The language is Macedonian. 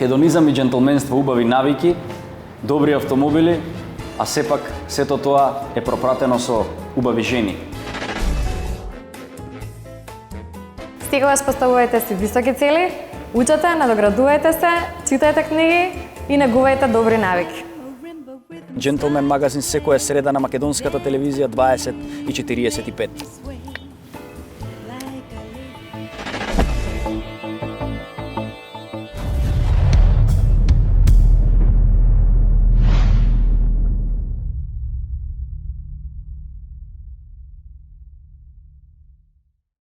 Хедонизам и джентлменство, убави навики, добри автомобили, а сепак сето тоа е пропратено со убави жени. Секогаш поставувајте си високи цели, учете, надоградувајте се, читајте книги и негувајте добри навики. Джентлмен магазин секоја среда на македонската телевизија 20:45.